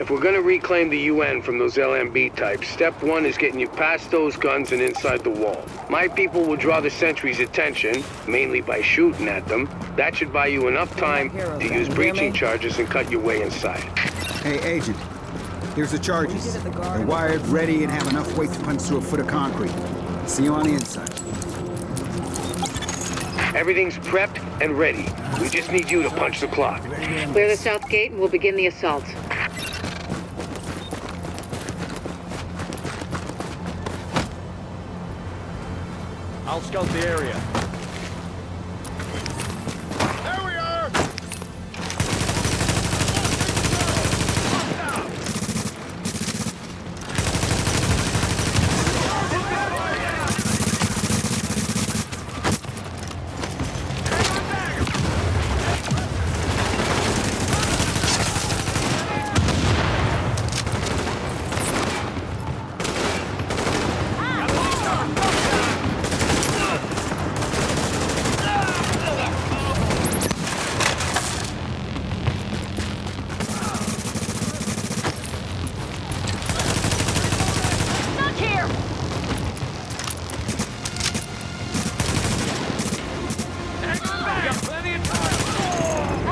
If we're gonna reclaim the UN from those LMB types, step one is getting you past those guns and inside the wall. My people will draw the sentries' attention, mainly by shooting at them. That should buy you enough time to use breaching charges and cut your way inside. Hey, Agent. Here's the charges. They're wired, ready, and have enough weight to punch through a foot of concrete. See you on the inside. Everything's prepped and ready. We just need you to punch the clock. Clear the south gate and we'll begin the assault. I'll scout the area. There we are!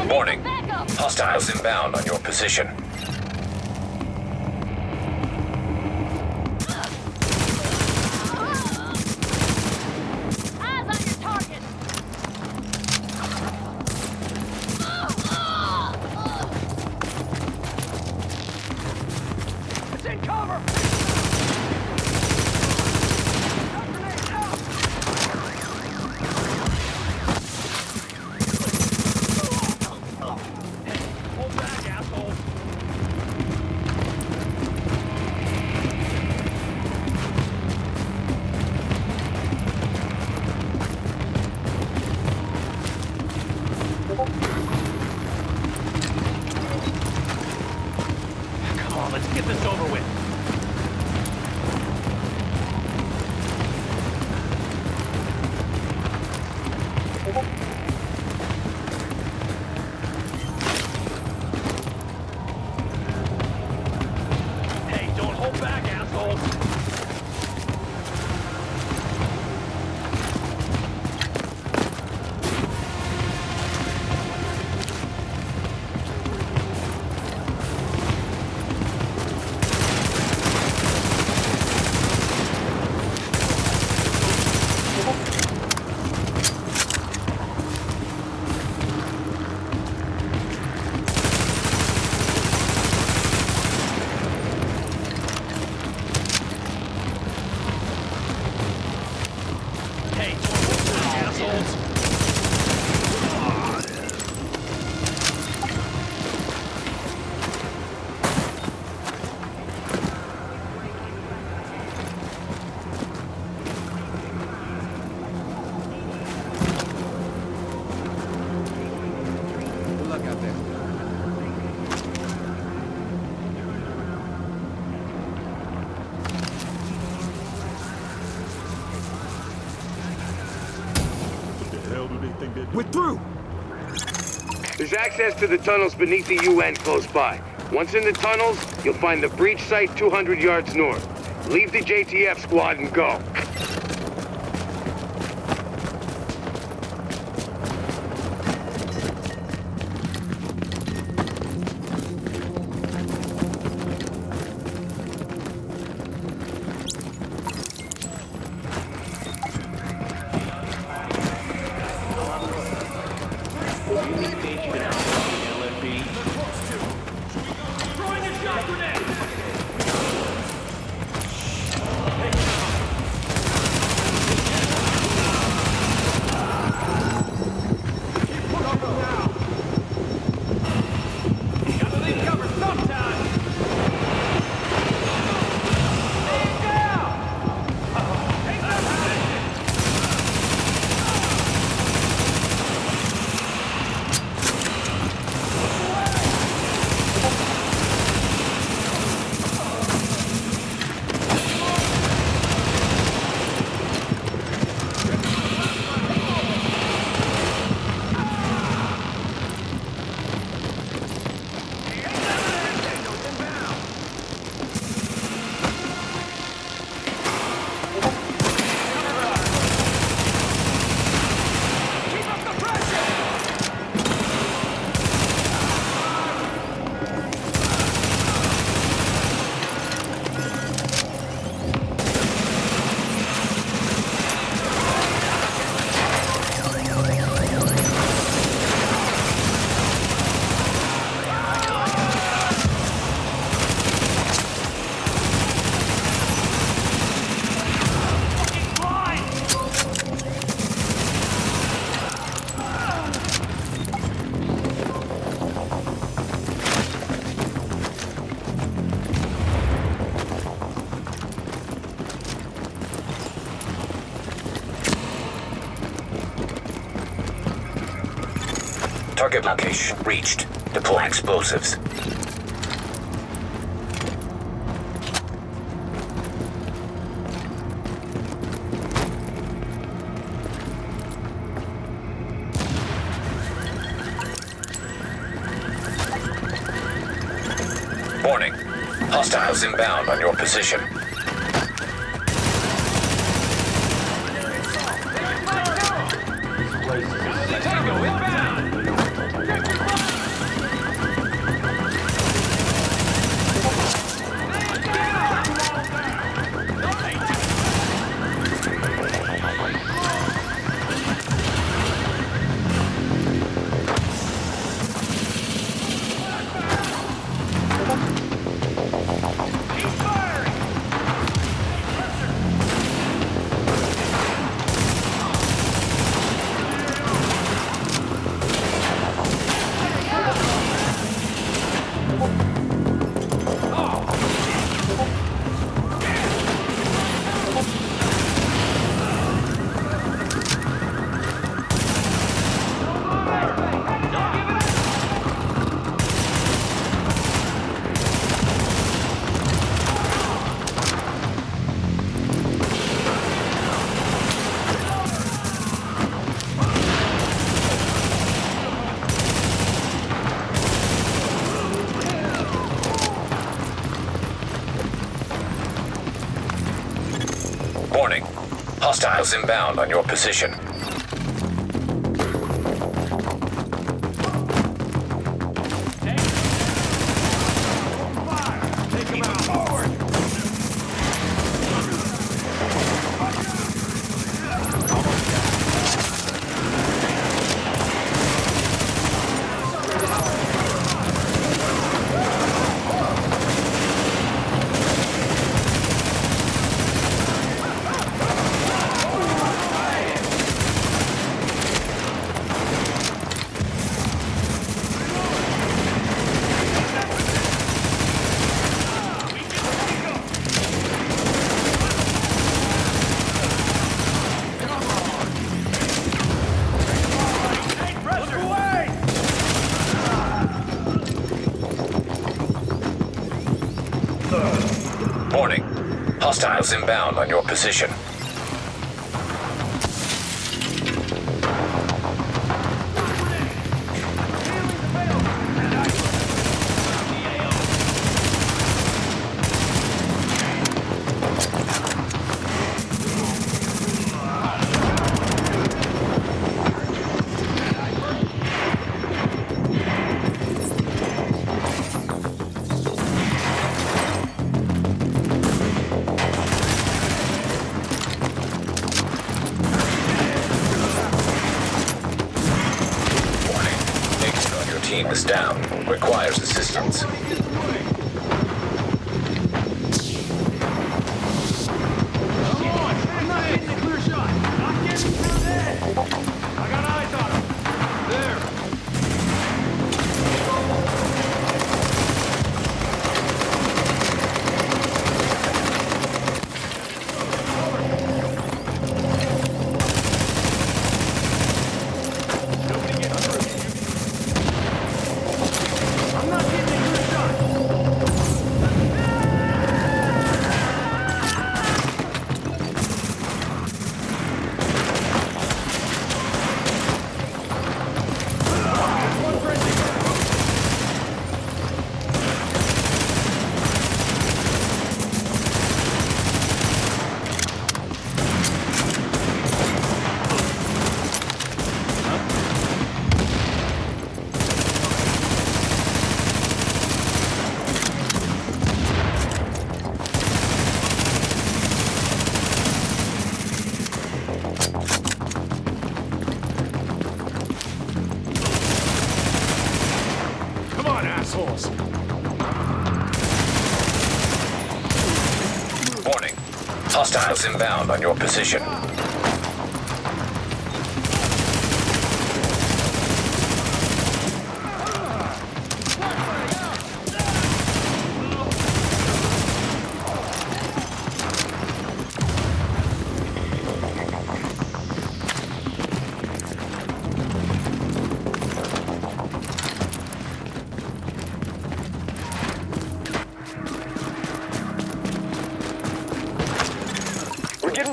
Warning. Hostiles inbound on your position. Eyes on your target! It's in cover! Come on, let's get this over with. Hey, don't hold back, assholes! Hey, don't hold back, assholes! Good luck out there. We're through! There's access to the tunnels beneath the UN close by. Once in the tunnels, you'll find the breach site 200 yards north. Leave the JTF squad and go. Target location reached. Deploy explosives. Warning. Hostiles inbound on your position. Tango inbound! Warning. Hostiles inbound on your position. Take him out! Forward! Warning. Hostiles inbound on your position. Team is down. Requires assistance. Assholes. Warning. Hostiles inbound on your position.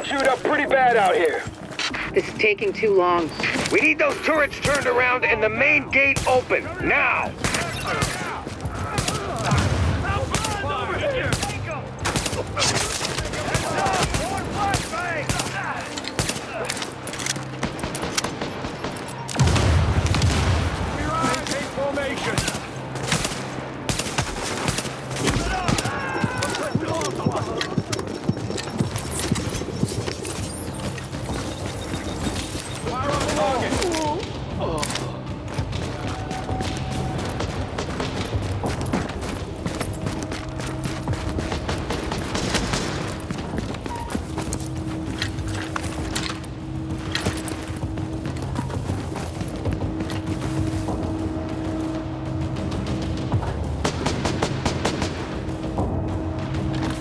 chewed up pretty bad out here. This is taking too long. We need those turrets turned around and the main gate open, now!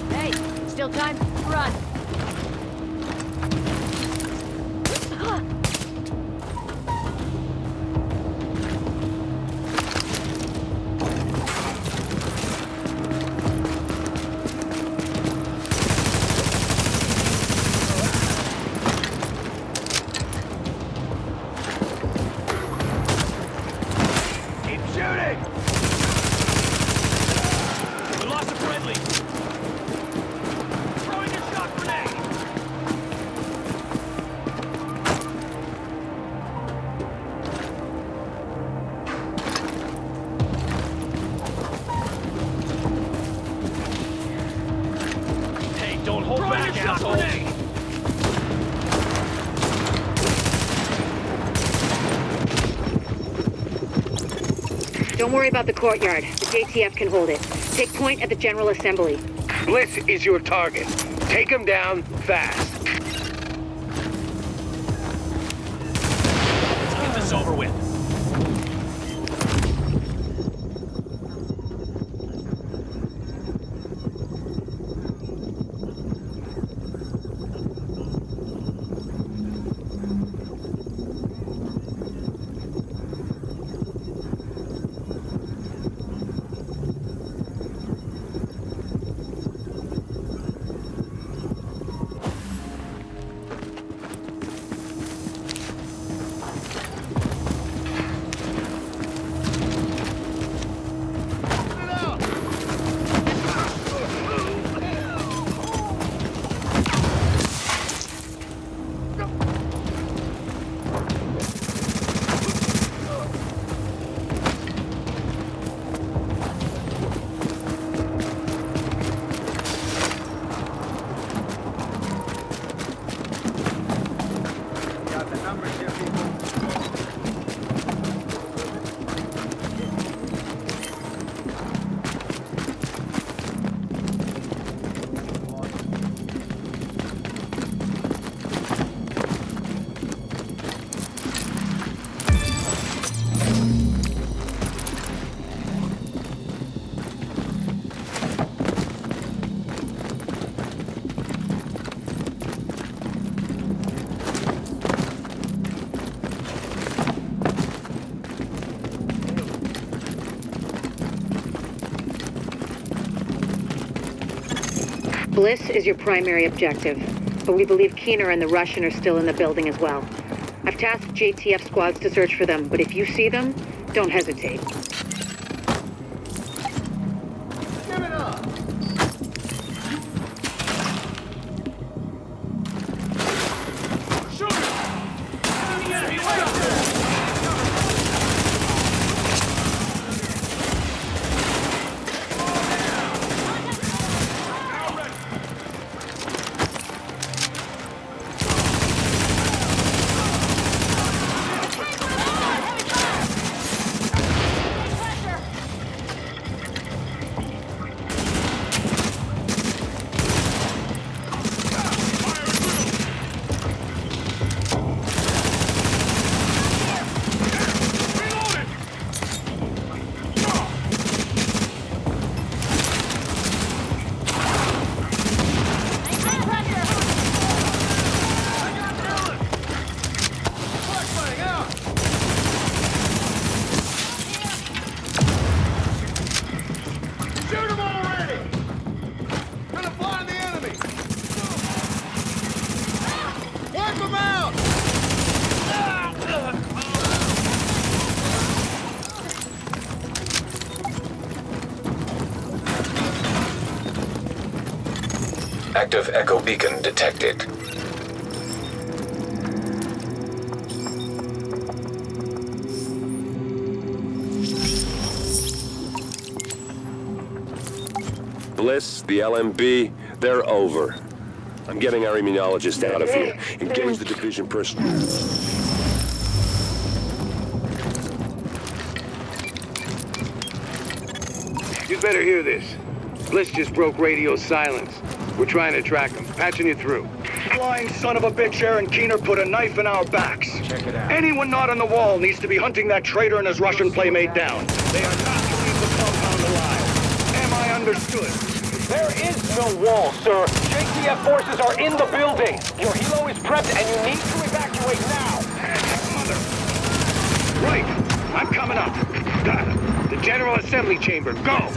Hey, still time? Run! Keep shooting! We lost a friendly. Throwing a shock grenade! Hey, don't hold back, asshole! Don't worry about the courtyard. The JTF can hold it. Take point at the General Assembly. Bliss is your target. Take him down fast. Let's get this over with. Got the numbers here, people. Bliss is your primary objective, but we believe Keener and the Russian are still in the building as well. I've tasked JTF squads to search for them, but if you see them, don't hesitate. Active echo beacon detected. Bliss, the LMB, they're over. I'm getting our immunologist out of here. Engage the division personnel. You'd better hear this. Bliss just broke radio silence. We're trying to track him. Patching you through. Flying son of a bitch, Aaron Keener put a knife in our backs. Check it out. Anyone not on the wall needs to be hunting that traitor and his Russian playmate down. They are not to leave the compound alive. Am I understood? There is no wall, sir. JTF forces are in the building. Your helo is prepped and you need to evacuate now. Mother. Right. I'm coming up. The General Assembly Chamber. Go!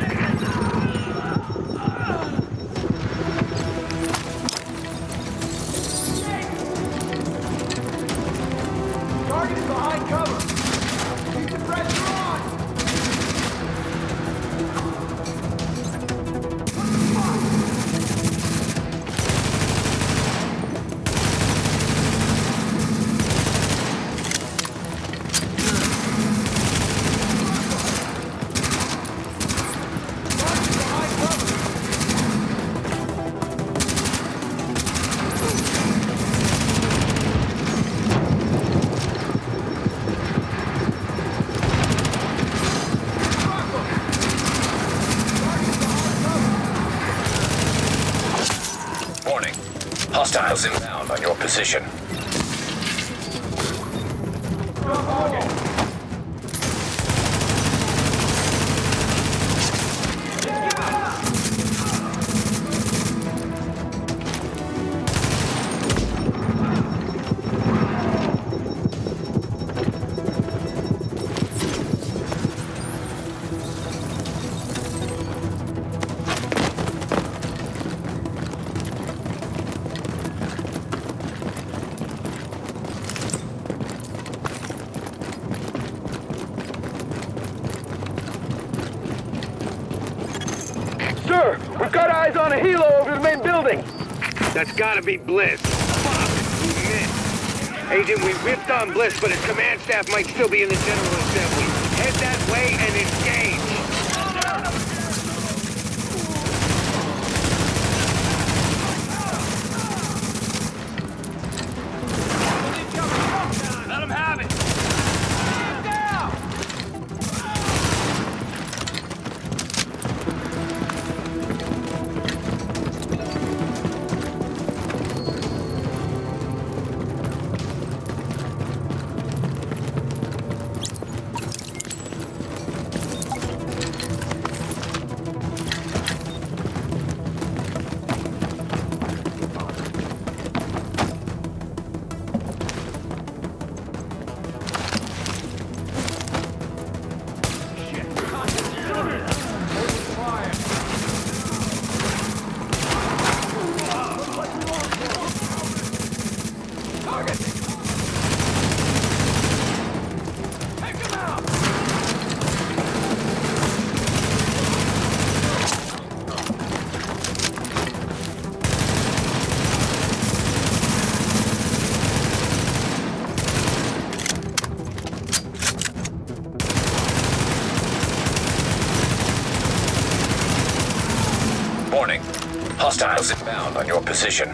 Target is behind cover. Keep the pressure on. Warning. Hostiles inbound on your position. Sir, we've got eyes on a helo over the main building. That's gotta be Bliss. Fuck! We missed. Agent, we ripped on Bliss, but his command staff might still be in the General Assembly. Head that way and engage. Let him have it. Warning. Hostiles inbound on your position.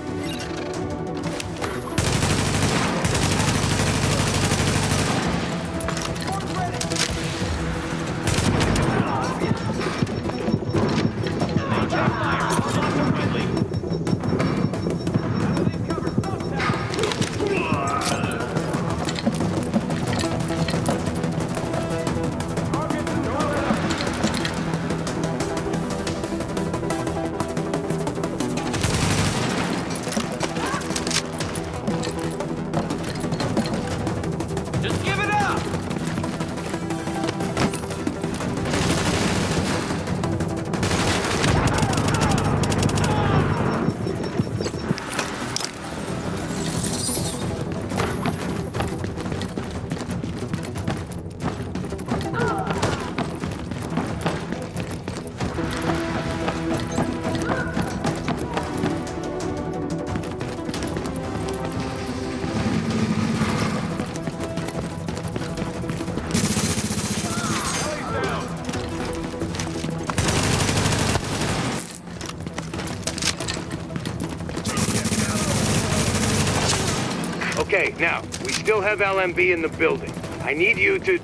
Okay, now, we still have LMB in the building. I need you to...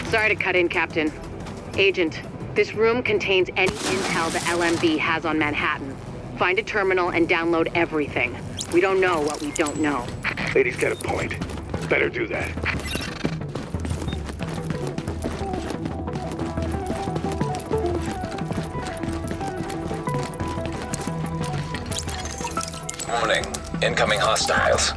Sorry to cut in, Captain. Agent, this room contains any intel the LMB has on Manhattan. Find a terminal and download everything. We don't know what we don't know. Lady's got a point. Better do that. Warning. Incoming hostiles.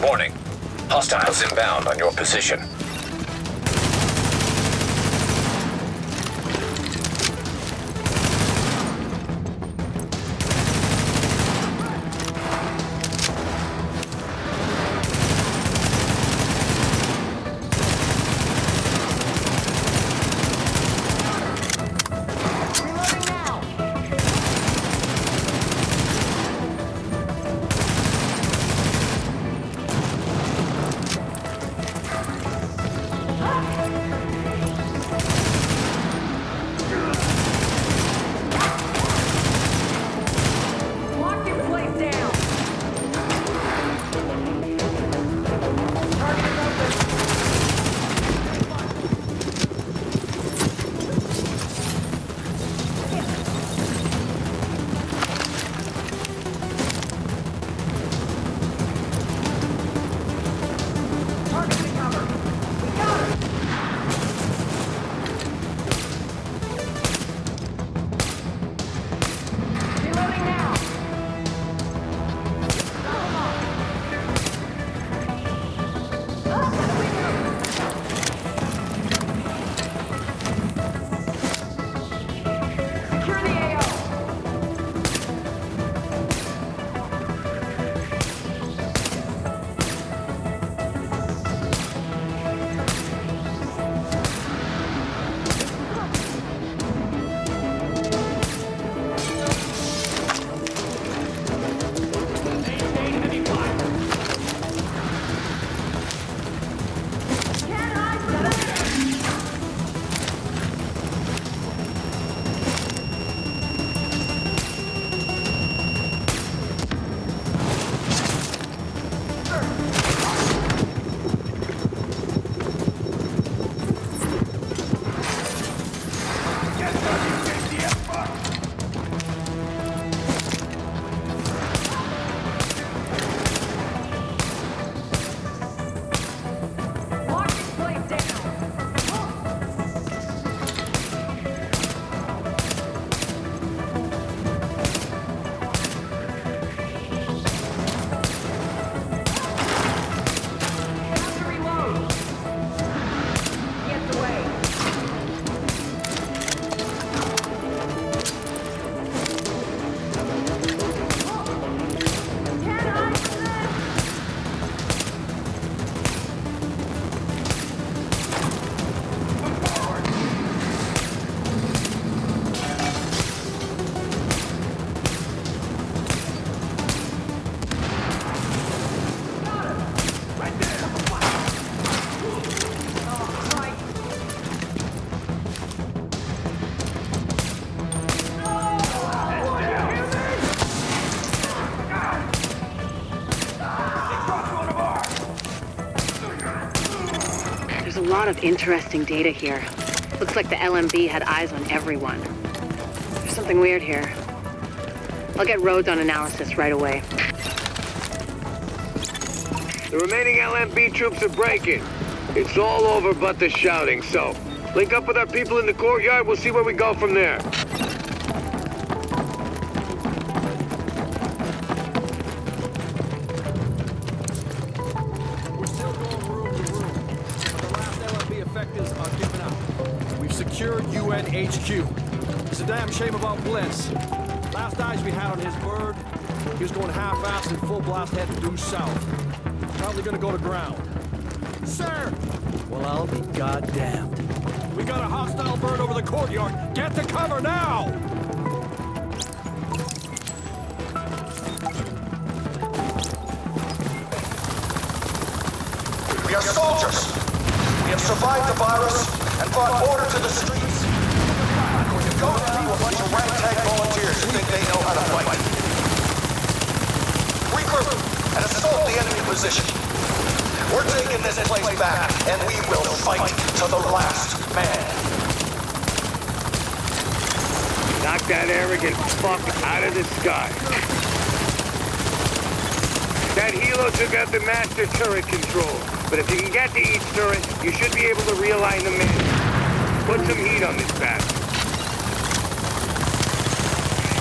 Warning. Hostiles inbound on your position. interesting data here. Looks like the LMB had eyes on everyone. There's something weird here. I'll get Rhodes on analysis right away. The remaining LMB troops are breaking. It's all over but the shouting, so link up with our people in the courtyard. We'll see where we go from there. We're still going room to room, but the last LMB effectives are giving up. We've secured UN HQ. It's a damn shame about Bliss. Last eyes we had on his bird, he was going half-assed and full blast heading due south. Probably gonna go to ground. Sir! Well, I'll be goddamned. We got a hostile bird over the courtyard. Get to cover now! We are soldiers. We have survived the virus and brought order to the streets. When you go down to a bunch of ragtag volunteers who think they know how to fight. Regroup and assault the enemy position. We're taking this place back, and we will fight to the last man. Knock that arrogant fuck out of the sky. That helo took out the master turret control. But if you can get to each turret, you should be able to realign them in. Put some heat on this bastard.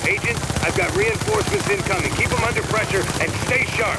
Agent, I've got reinforcements incoming. Keep them under pressure and stay sharp.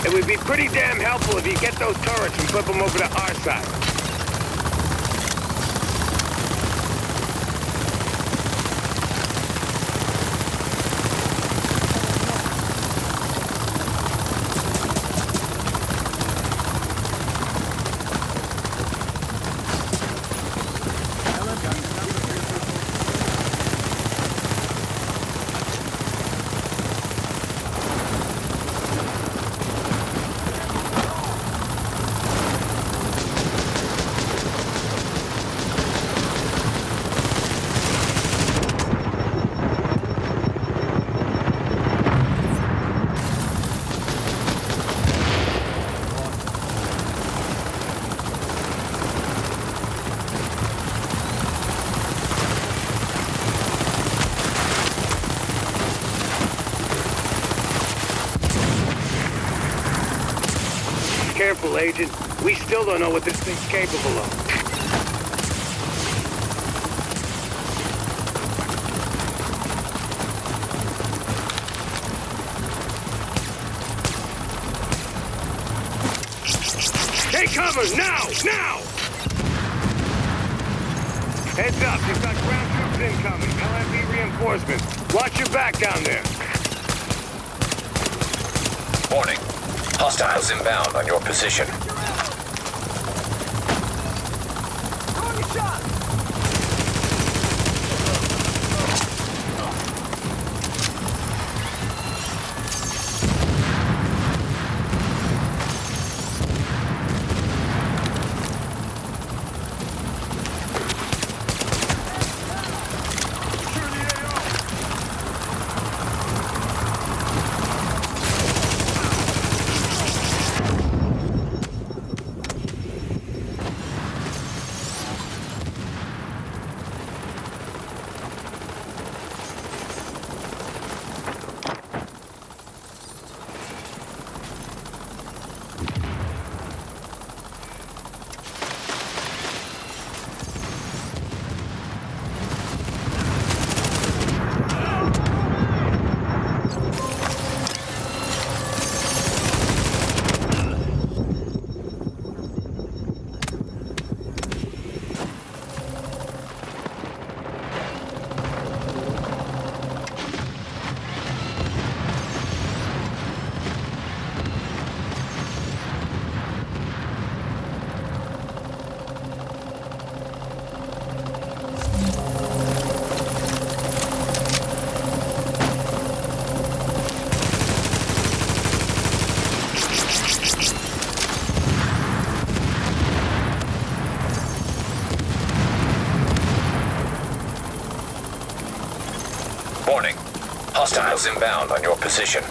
It would be pretty damn helpful if you get those turrets and flip them over to our side. Careful, Agent. We still don't know what this thing's capable of. Take cover! Now! Now! Heads up, you've got ground troops incoming. LMB reinforcements. Watch your back down there. Warning. Hostiles inbound on your position. Hostiles inbound on your position.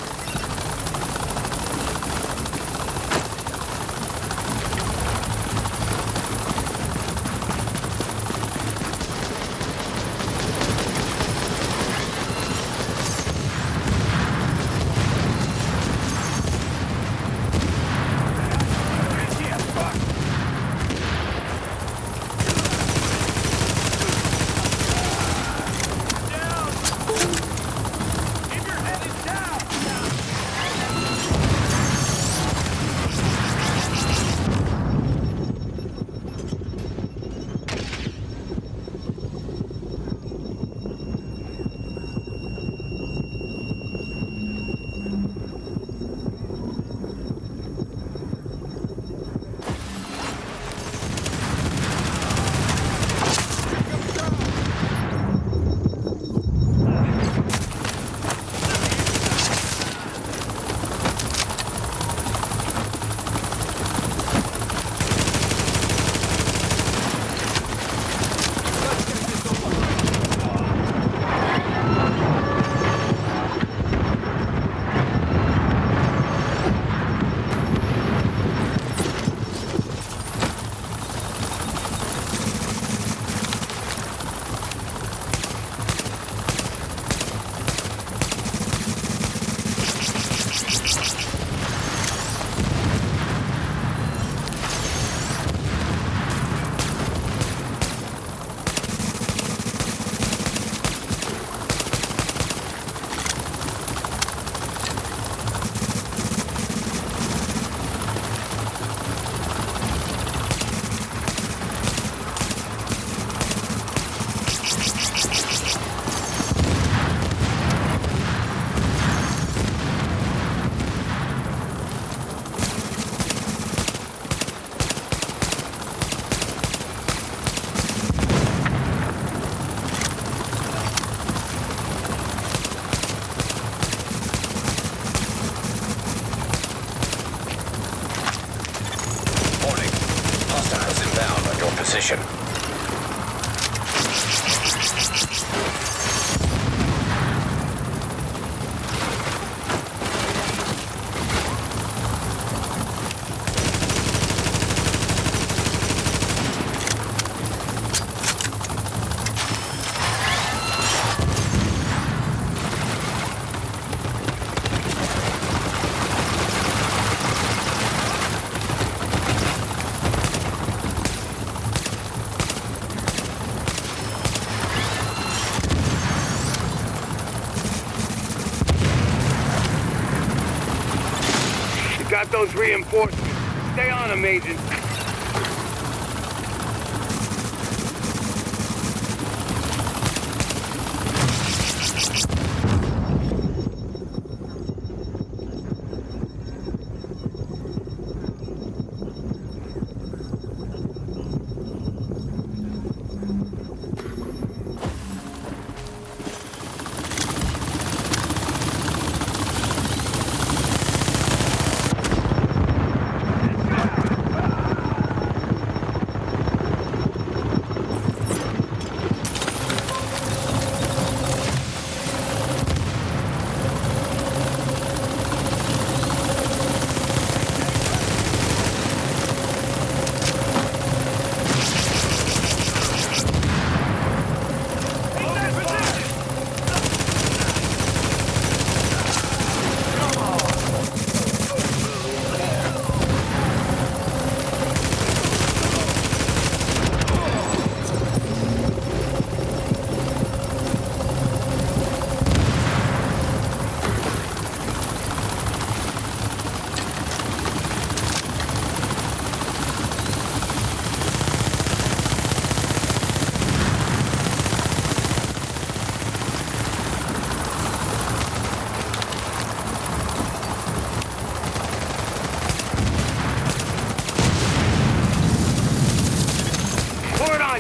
Position. Got those reinforcements. Stay on them, Agent.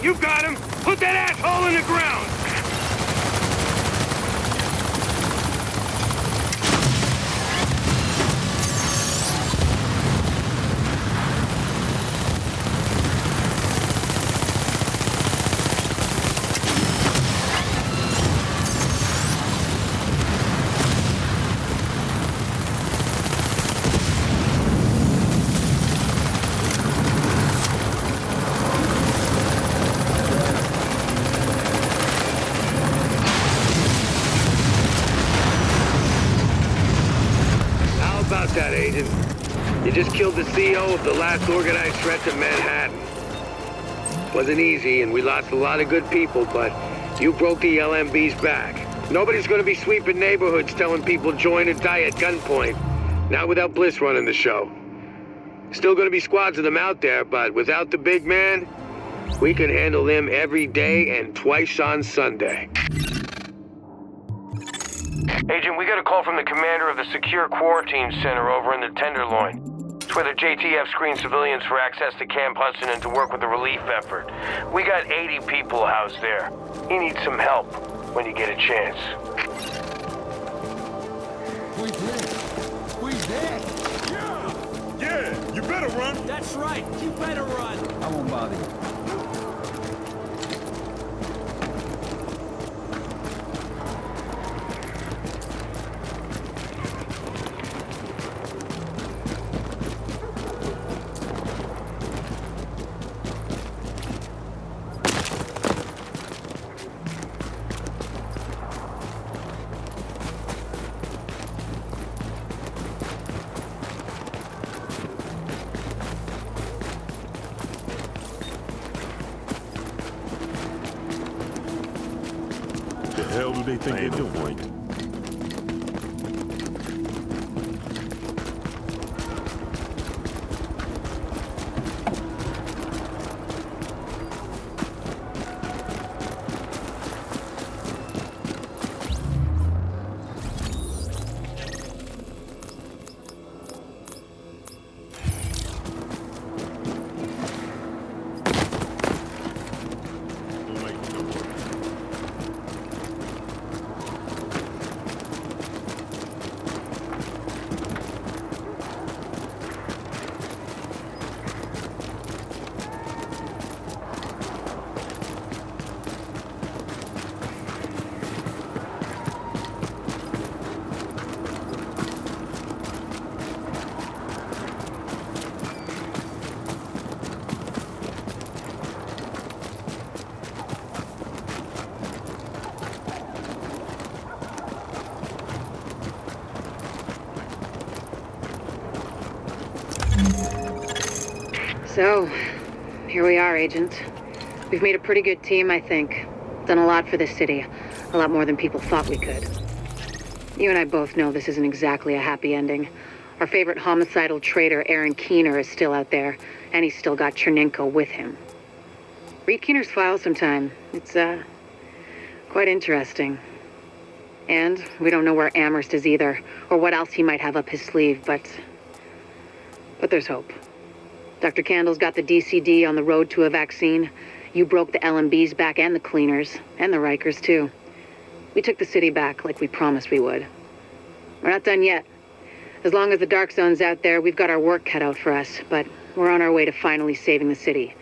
You got him! Put that asshole in the ground! just killed the CEO of the last organized threat to Manhattan. Wasn't easy, and we lost a lot of good people, but you broke the LMB's back. Nobody's gonna be sweeping neighborhoods telling people join or die at gunpoint. Not without Bliss running the show. Still gonna be squads of them out there, but without the big man, we can handle them every day and twice on Sunday. Agent, we got a call from the commander of the Secure Quarantine Center over in the Tenderloin. It's where the JTF screens civilians for access to Camp Hudson and to work with the relief effort. We got 80 people housed there. He needs some help when you get a chance. We did. We did. Yeah, you better run. That's right. You better run. I won't bother you. The hell do they think they're doing? So, here we are, Agent. We've made a pretty good team, I think. Done a lot for this city. A lot more than people thought we could. You and I both know this isn't exactly a happy ending. Our favorite homicidal traitor, Aaron Keener, is still out there, and he's still got Chernenko with him. Read Keener's file sometime. It's, quite interesting. And we don't know where Amherst is either, or what else he might have up his sleeve, but there's hope. Dr. Candle's got the DCD on the road to a vaccine. You broke the LMB's back and the cleaners, and the Rikers too. We took the city back like we promised we would. We're not done yet. As long as the Dark Zone's out there, we've got our work cut out for us, but we're on our way to finally saving the city.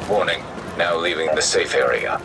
Warning, now leaving the safe area.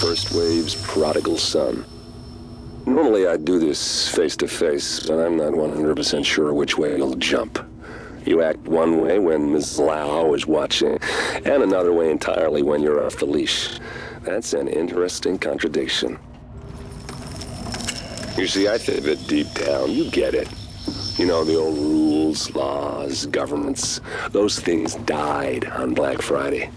first wave's prodigal son. Normally I'd do this face-to-face, but I'm not 100% sure which way you'll jump. You act one way when Ms. Lau is watching, and another way entirely when you're off the leash. That's an interesting contradiction. You see, I think that deep down, you get it. You know, the old rules, laws, governments, those things died on Black Friday.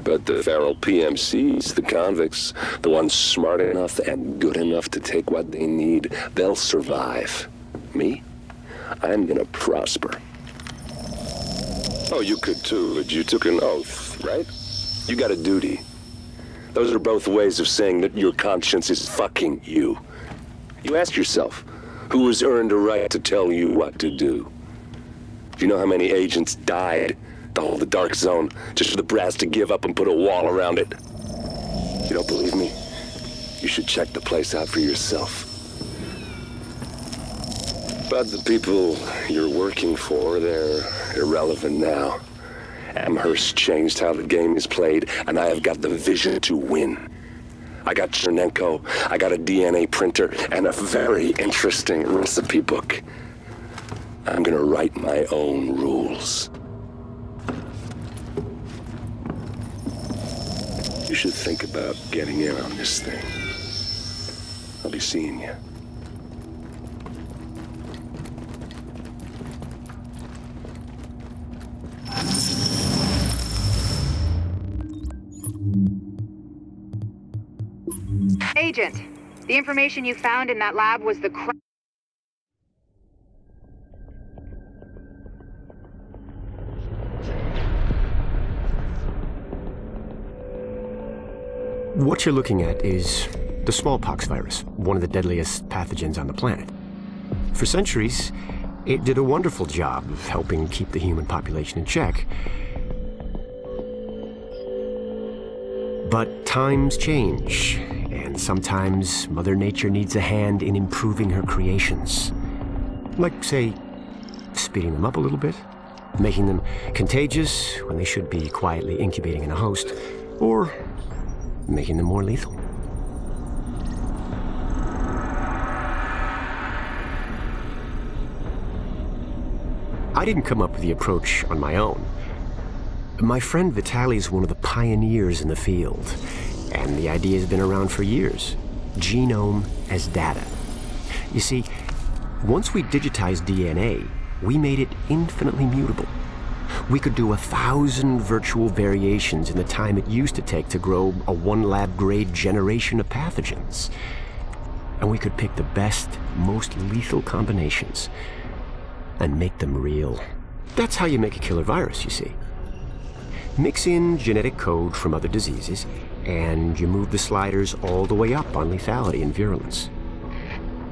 But the feral PMCs, the convicts, the ones smart enough and good enough to take what they need, they'll survive. Me? I'm gonna prosper. Oh, you could too, but you took an oath, right? You got a duty. Those are both ways of saying that your conscience is fucking you. You ask yourself, who has earned a right to tell you what to do? Do you know how many agents died to hold the dark zone just for the brass to give up and put a wall around it? You don't believe me? You should check the place out for yourself. But the people you're working for, they're irrelevant now. Amherst changed how the game is played, and I have got the vision to win. I got Chernenko, I got a DNA printer, and a very interesting recipe book. I'm gonna write my own rules. You should think about getting in on this thing. I'll be seeing you. Agent, the information you found in that lab was the What you're looking at is the smallpox virus, one of the deadliest pathogens on the planet. For centuries, it did a wonderful job of helping keep the human population in check. But times change, and sometimes Mother Nature needs a hand in improving her creations. Like, say, speeding them up a little bit, making them contagious when they should be quietly incubating in a host, or making them more lethal. I didn't come up with the approach on my own. My friend Vitaly's one of the pioneers in the field, and the idea has been around for years. Genome as data. You see, once we digitized DNA, we made it infinitely mutable. We could do 1,000 virtual variations in the time it used to take to grow a one-lab-grade generation of pathogens. And we could pick the best, most lethal combinations and make them real. That's how you make a killer virus, you see. Mix in genetic code from other diseases, and you move the sliders all the way up on lethality and virulence.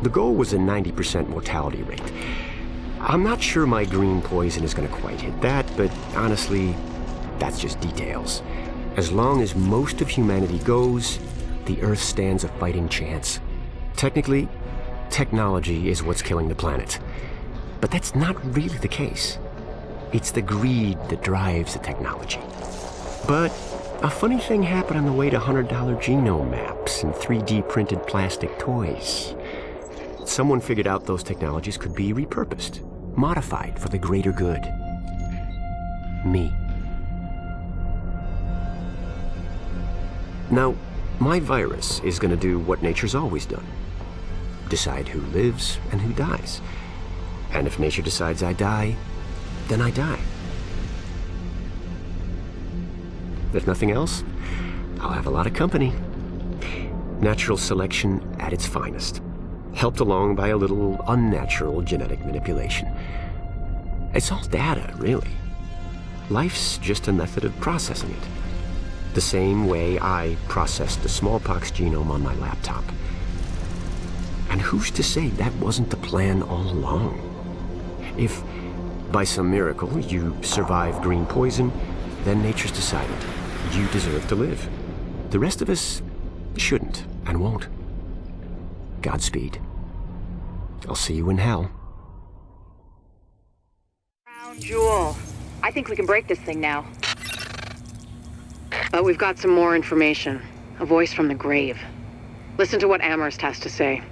The goal was a 90% mortality rate. I'm not sure my green poison is going to quite hit that, but honestly, that's just details. As long as most of humanity goes, the Earth stands a fighting chance. Technically, technology is what's killing the planet. But that's not really the case. It's the greed that drives the technology. But a funny thing happened on the way to $100 genome maps and 3D printed plastic toys. Someone figured out those technologies could be repurposed, modified for the greater good. Me. Now, my virus is going to do what nature's always done. Decide who lives and who dies. And if nature decides I die, then I die. If nothing else, I'll have a lot of company. Natural selection at its finest, helped along by a little unnatural genetic manipulation. It's all data, really. Life's just a method of processing it. The same way I processed the smallpox genome on my laptop. And who's to say that wasn't the plan all along? If, by some miracle, you survive green poison, then nature's decided you deserve to live. The rest of us shouldn't and won't. Godspeed. I'll see you in hell. Crown Jewel. I think we can break this thing now. But we've got some more information. A voice from the grave. Listen to what Amherst has to say.